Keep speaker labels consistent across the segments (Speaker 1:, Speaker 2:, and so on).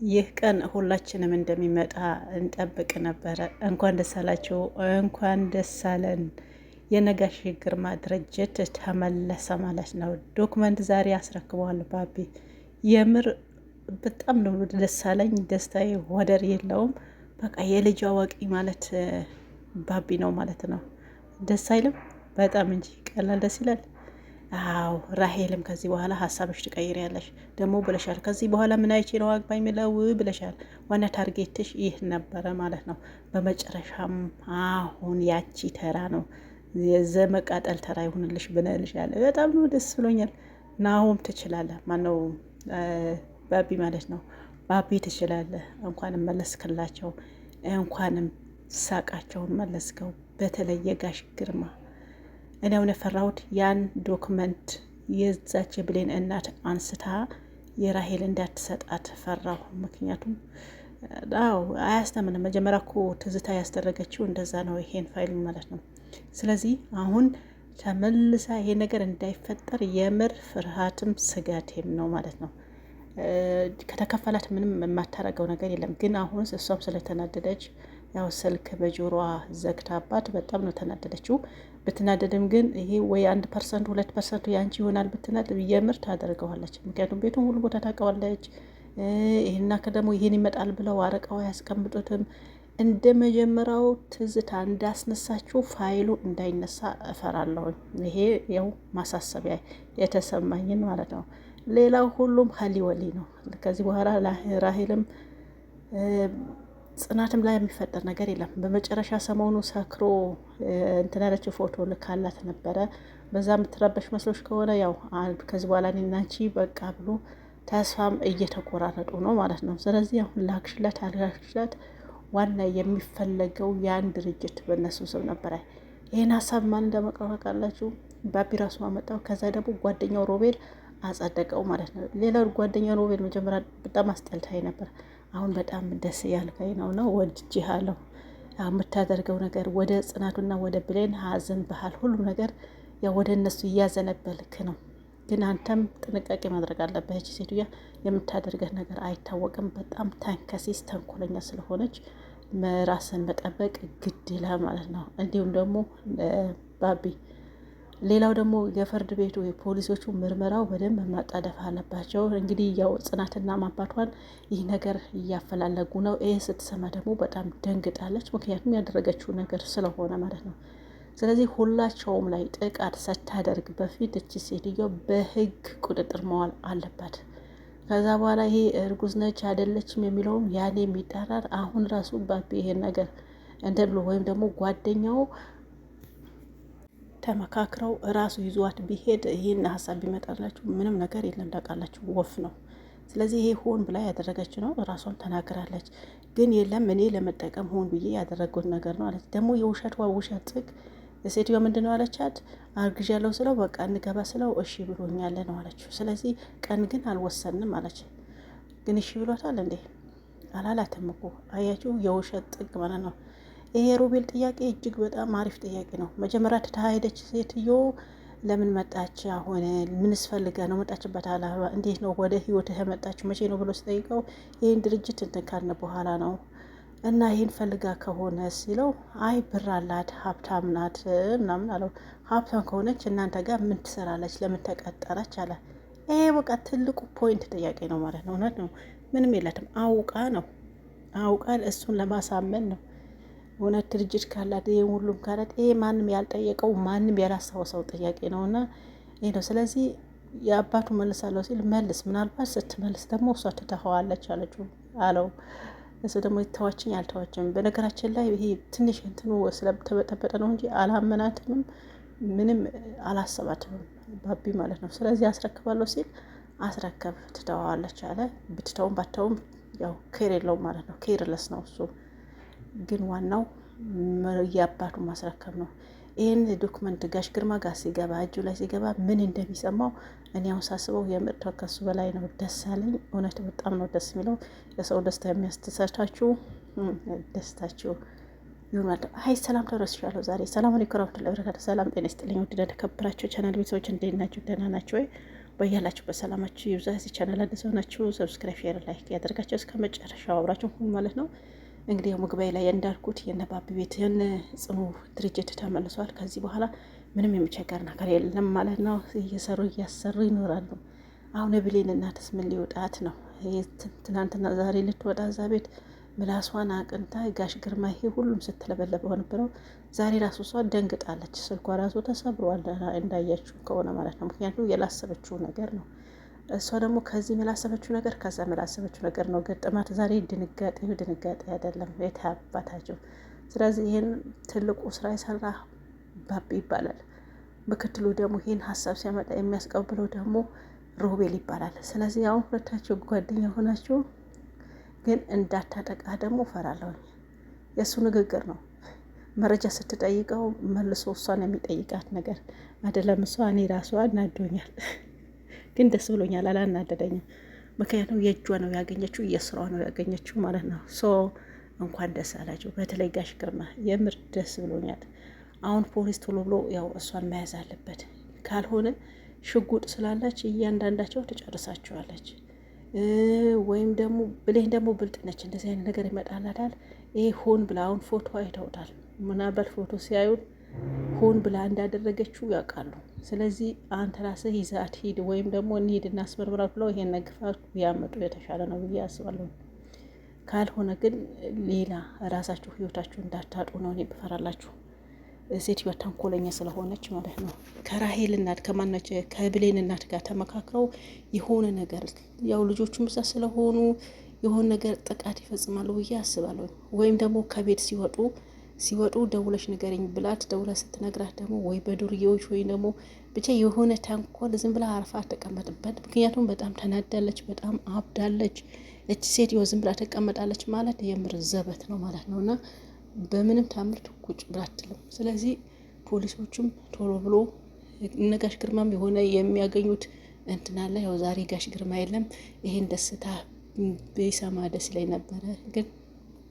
Speaker 1: ይህ ቀን ሁላችንም እንደሚመጣ እንጠብቅ ነበረ። እንኳን ደስ አላችሁ፣ እንኳን ደስ አለን። የነጋሽ ግርማ ድርጅት ተመለሰ ማለት ነው። ዶክመንት ዛሬ አስረክበዋል ባቢ። የምር በጣም ነው ደስ አለኝ። ደስታዬ ወደር የለውም። በቃ የልጅ አዋቂ ማለት ባቢ ነው ማለት ነው። ደስ አይልም? በጣም እንጂ ቀላል ደስ ይላል። አዎ ራሄልም ከዚህ በኋላ ሀሳብሽ ትቀይሪያለሽ ደግሞ ብለሻል። ከዚህ በኋላ ምን አይቼ ነው አግባ የሚለው ብለሻል። ዋና ታርጌትሽ ይህ ነበረ ማለት ነው። በመጨረሻም አሁን ያቺ ተራ ነው የዘመቃጠል ተራ ይሁንልሽ ብለንልሻል። በጣም ነው ደስ ብሎኛል። ናሆም ትችላለህ። ማነው ባቢ ማለት ነው። ባቢ ትችላለህ። እንኳንም መለስክላቸው፣ እንኳንም ሳቃቸውን መለስከው። በተለይ የጋሽ ግርማ እኔ አሁን የፈራሁት ያን ዶክመንት የዛች ብሌን እናት አንስታ የራሄል እንዳትሰጣት ፈራሁ። ምክንያቱም አዎ አያስተምንም። መጀመሪያ እኮ ትዝታ ያስደረገችው እንደዛ ነው፣ ይሄን ፋይል ማለት ነው። ስለዚህ አሁን ተመልሳ ይሄ ነገር እንዳይፈጠር የምር ፍርሃትም ስጋቴም ነው ማለት ነው። ከተከፈላት ምንም የማታረገው ነገር የለም። ግን አሁን እሷም ስለተናደደች ያው ስልክ በጆሮዋ ዘግታባት በጣም ነው ተናደደችው። ብትናደድም ግን ይሄ ወይ 1% 2% ያንቺ ይሆናል ብትናድ የምር ታደርገዋለች። ምክንያቱም ቤቱን ሁሉ ቦታ ታውቀዋለች። ይሄና ከደግሞ ይሄን ይመጣል ብለው አረቀው ያስቀምጡትም እንደ መጀመሪያው ትዝታ እንዳስነሳችው ፋይሉ እንዳይነሳ እፈራለሁኝ። ይሄ ያው ማሳሰቢያ የተሰማኝን ማለት ነው። ሌላው ሁሉም ሀሊ ወሊ ነው። ከዚህ በኋላ ራሄልም ጽናትም ላይ የሚፈጠር ነገር የለም። በመጨረሻ ሰሞኑ ሰክሮ እንትን ያለችው ፎቶ ልካላት ነበረ። በዛ የምትረበሽ መስሎች ከሆነ ያው ከዚህ በኋላ እኔና አንቺ በቃ ብሎ ተስፋም እየተቆራረጡ ነው ማለት ነው። ስለዚህ አሁን ላክሽላት አልላክሽላት ዋና የሚፈለገው ያን ድርጅት በእነሱ ስም ነበረ። ይህን ሀሳብ ማን እንደመቀረቃላችሁ ባቢ ራሱ አመጣው። ከዛ ደግሞ ጓደኛው ሮቤል አጸደቀው ማለት ነው። ሌላው ጓደኛው ሮቤል መጀመሪያ በጣም አስጠልታይ ነበር። አሁን በጣም ደስ ያልከኝ ነው ወድጄሃለሁ። የምታደርገው ነገር ወደ ጽናቱና ወደ ብሌን ሀዘን ባህል ሁሉም ነገር ያው ወደ እነሱ እያዘነበልክ ነው። ግን አንተም ጥንቃቄ ማድረግ አለብህ። እቺ ሴትዮዋ የምታደርገህ ነገር አይታወቅም። በጣም ተንከሲስ ተንኮለኛ ስለሆነች ራስን መጠበቅ ግድ ይላል ማለት ነው። እንዲሁም ደግሞ ባቢ ሌላው ደግሞ የፍርድ ቤቱ የፖሊሶቹ ምርመራው በደንብ ማጣደፍ አለባቸው። እንግዲህ ያው ጽናትና አባቷን ይህ ነገር እያፈላለጉ ነው። ይህ ስትሰማ ደግሞ በጣም ደንግጣለች። ምክንያቱም ያደረገችው ነገር ስለሆነ ማለት ነው። ስለዚህ ሁላቸውም ላይ ጥቃት ሳታደርግ በፊት እቺ ሴትዮ በህግ ቁጥጥር መዋል አለባት። ከዛ በኋላ ይሄ እርጉዝ ነች አይደለችም የሚለውም ያኔ የሚጠራር አሁን ራሱ ባቢ ይሄን ነገር እንደ ብሎ ወይም ደግሞ ጓደኛው ተመካክረው ራሱ ይዟት ቢሄድ ይህን ሀሳብ ቢመጣላችሁ ምንም ነገር የለም። ታውቃላችሁ ወፍ ነው። ስለዚህ ይሄ ሆን ብላ ያደረገች ነው። ራሷን ተናግራለች። ግን የለም እኔ ለመጠቀም ሆን ብዬ ያደረጉት ነገር ነው አለች። ደግሞ የውሸቷ ውሸት ጥግ ሴትዮዋ ምንድን ነው አለቻት? አርግዣለሁ ስለው በቃ እንገባ ስለው እሺ ብሎኛል ነው አለችው። ስለዚህ ቀን ግን አልወሰንም አለች። ግን እሺ ብሏታል እንዴ? አላላትም እኮ አያችሁ፣ የውሸት ጥግ ማለት ነው። ይሄ ሮቤል ጥያቄ እጅግ በጣም አሪፍ ጥያቄ ነው። መጀመሪያ ተሄደች ሴትዮ ለምን መጣች? አሁን ምንስ ፈልጋ ነው መጣችበት? አላባ እንዴት ነው ወደ ህይወት መጣች? መቼ ነው ብሎ ሲጠይቀው ይህን ድርጅት እንትን ካልን በኋላ ነው እና ይህን ፈልጋ ከሆነ ሲለው አይ ብር አላት ሀብታም ናት ምናምን አለው። ሀብታም ከሆነች እናንተ ጋር ምን ትሰራለች? ለምን ተቀጠረች? አለ። ይሄ በቃ ትልቁ ፖይንት ጥያቄ ነው ማለት ነው። እውነት ነው። ምንም የላትም። አውቃን እሱን ለማሳመን ነው። እውነት ድርጅት ካላት ይሄ ሁሉም ካላት ይሄ ማንም ያልጠየቀው ማንም ያላስታወሰው ጥያቄ ነውና ይሄ ነው። ስለዚህ የአባቱ መልሳለሁ ሲል መልስ፣ ምናልባት ስትመልስ ደግሞ እሷ ትተኸዋለች አለው። እሱ ደግሞ የተዋችኝ አልተዋችም። በነገራችን ላይ ይሄ ትንሽ እንትኑ ስለተበጠበጠ ነው እንጂ አላመናትምም፣ ምንም አላሰባትም ባቢ ማለት ነው። ስለዚህ አስረክባለሁ ሲል አስረከብ፣ ትተዋለች አለ። ብትተውም ባተውም ያው ኬር የለውም ማለት ነው። ኬርለስ ነው እሱ። ግን ዋናው የአባቱ ማስረከብ ነው። ይህን ዶክመንት ጋሽ ግርማ ጋር ሲገባ እጁ ላይ ሲገባ ምን እንደሚሰማው እኔ አሁን ሳስበው የምር ከሱ በላይ ነው ደስ አለኝ። እውነት በጣም ነው ደስ የሚለው። የሰው ደስታ የሚያስደስታችሁ ደስታችሁ ይሆናል። ሀይ ሰላም ተረስሻለሁ ዛሬ። ሰላም አለይኩም ወራህመቱላሂ ወበረካቱ። ሰላም ጤና ይስጥልኝ። ውድ ተከብራችሁ ቻናል ቤተሰቦች እንዴት ናችሁ? ደህና ናችሁ ወይ? በያላችሁ በሰላማችሁ ይብዛ። እዚህ ቻናል አዲስ ሆናችሁ ሰብስክራይብ፣ ሼር፣ ላይክ ያደርጋችሁ እስከ መጨረሻው አብራችሁ ሁኑ ማለት ነው። እንግዲህ ምግባይ ላይ እንዳልኩት የነባቢ ቤት ጽኑ ድርጅት ተመልሷል። ከዚህ በኋላ ምንም የሚቸገር ነገር የለም ማለት ነው። እየሰሩ እያሰሩ ይኖራሉ። አሁን ብሌን እናትስ ምን ሊወጣት ነው? ትናንትና ዛሬ ልትወጣ እዛ ቤት ምላሷን አቅንታ ጋሽ ግርማ ይሄ ሁሉም ስትለበለበው ነበረው። ዛሬ ራሱ እሷ ደንግጣለች። ስልኳ ራሱ ተሰብሯል እንዳያችሁ ከሆነ ማለት ነው። ምክንያቱም የላሰበችው ነገር ነው። እሷ ደግሞ ከዚህ የላሰበችው ነገር ከዛ የላሰበችው ነገር ነው ገጠማት። ዛሬ ድንጋጤ አይደለም የታባታቸው። ስለዚህ ይህን ትልቁ ስራ የሰራ ባቢ ይባላል። ምክትሉ ደግሞ ይህን ሀሳብ ሲያመጣ የሚያስቀብለው ደግሞ ሮቤል ይባላል። ስለዚህ አሁን ሁለታቸው ጓደኛ ሆናችሁ ግን እንዳታጠቃ ደግሞ ፈራለሁ። የእሱ ንግግር ነው። መረጃ ስትጠይቀው መልሶ እሷን የሚጠይቃት ነገር አይደለም። እሷ እኔ ራሷ አናዶኛል፣ ግን ደስ ብሎኛል፣ አላናደደኝም። ምክንያቱም የእጇ ነው ያገኘችው፣ የስራዋ ነው ያገኘችው ማለት ነው። እንኳን ደስ አላቸው። በተለይ ጋሽ ግርማ የምር ደስ ብሎኛል። አሁን ፖሊስ ቶሎ ብሎ ያው እሷን መያዝ አለበት። ካልሆነ ሽጉጥ ስላለች እያንዳንዳቸው ትጨርሳቸዋለች። ወይም ደግሞ ብሌን ደግሞ ብልጥ ነች። እንደዚህ አይነት ነገር ይመጣላታል። ይሄ ሆን ብላ አሁን ፎቶ አይተውታል። ምናልባት ፎቶ ሲያዩት ሆን ብላ እንዳደረገችው ያውቃሉ። ስለዚህ አንተ ራስህ ይዛት ሂድ ወይም ደግሞ እንሂድ እናስመርምራት ብለው ይሄን ነግፋት ቢያመጡ የተሻለ ነው ብዬ አስባለሁ። ካልሆነ ግን ሌላ ራሳችሁ ህይወታችሁ እንዳታጡ ነው እኔ ብፈራላችሁ። ሴትዮዋ ተንኮለኛ ስለሆነች ማለት ነው። ከራሄል እናት ከማናቸ ከብሌን እናት ጋር ተመካክረው የሆነ ነገር ያው ልጆቹ ብቻ ስለሆኑ የሆነ ነገር ጥቃት ይፈጽማሉ ብዬ አስባለሁ። ወይም ደግሞ ከቤት ሲወጡ ደውለሽ ንገረኝ ብላት ደውላ ስትነግራት ደግሞ ወይ በዱርዬዎች ወይ ደግሞ ብቻ የሆነ ተንኮል ዝም ብላ አርፋ ተቀመጥበት። ምክንያቱም በጣም ተናዳለች፣ በጣም አብዳለች። እች ሴትዮ ዝም ብላ ተቀመጣለች ማለት የምር ዘበት ነው ማለት ነው። እና በምንም ታምር ቁጭ ብላ አትልም። ስለዚህ ፖሊሶቹም ቶሎ ብሎ እነ ጋሽ ግርማም የሆነ የሚያገኙት እንትናለ። ያው ዛሬ ጋሽ ግርማ የለም። ይሄን ደስታ ቢሰማ ደስ ላይ ነበረ፣ ግን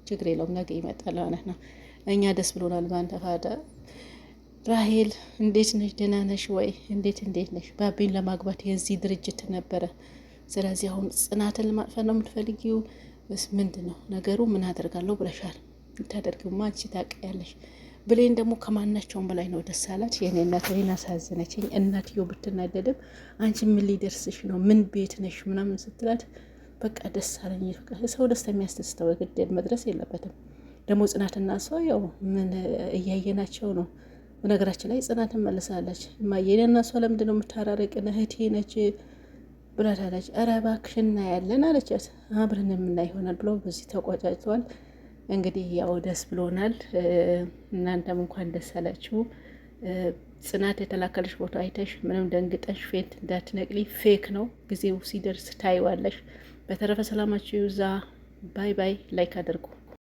Speaker 1: ችግር የለውም ነገ ይመጣል ማለት ነው። እኛ ደስ ብሎናል በአንተ ፋዳ። ራሄል እንዴት ነሽ? ደህና ነሽ ወይ? እንዴት ነሽ? ባቢን ለማግባት የዚህ ድርጅት ነበረ። ስለዚህ አሁን ጽናትን ለማጥፋት ነው የምትፈልጊው? ምንድን ነው ነገሩ? ምን አደርጋለሁ ብለሻል? ታደርግማ አንቺ ታውቂያለሽ። ብሌን ደግሞ ከማናቸውም በላይ ነው ደስ አላት። የኔ እናት ወይን አሳዘነችኝ። እናትዮ ብትናደድም አንቺ ምን ሊደርስሽ ነው? ምን ቤት ነሽ? ምናምን ስትላት በቃ ደስ አለኝ። ሰው ደስታ የሚያስደስተው ግዴታ መድረስ የለበትም። ደግሞ ጽናትና እሷ ያው ምን እያየናቸው ነው። በነገራችን ላይ ጽናትን መልሳለች። ማየኔና እሷ ለምንድን ነው የምታራረቅን? እህቴ ነች ብላታለች። ኧረ እባክሽ እናያለን አለቻት። አብረን የምናይ ይሆናል ብለው በዚህ ተቋጫጭተዋል። እንግዲህ ያው ደስ ብሎናል። እናንተም እንኳን ደስ አላችሁ። ጽናት የተላከልሽ ቦታ አይተሽ ምንም ደንግጠሽ ፌንት እንዳትነቅሊ፣ ፌክ ነው። ጊዜው ሲደርስ ታይዋለሽ። በተረፈ ሰላማችሁ ይብዛ። ባይ ባይ። ላይክ አድርጉ።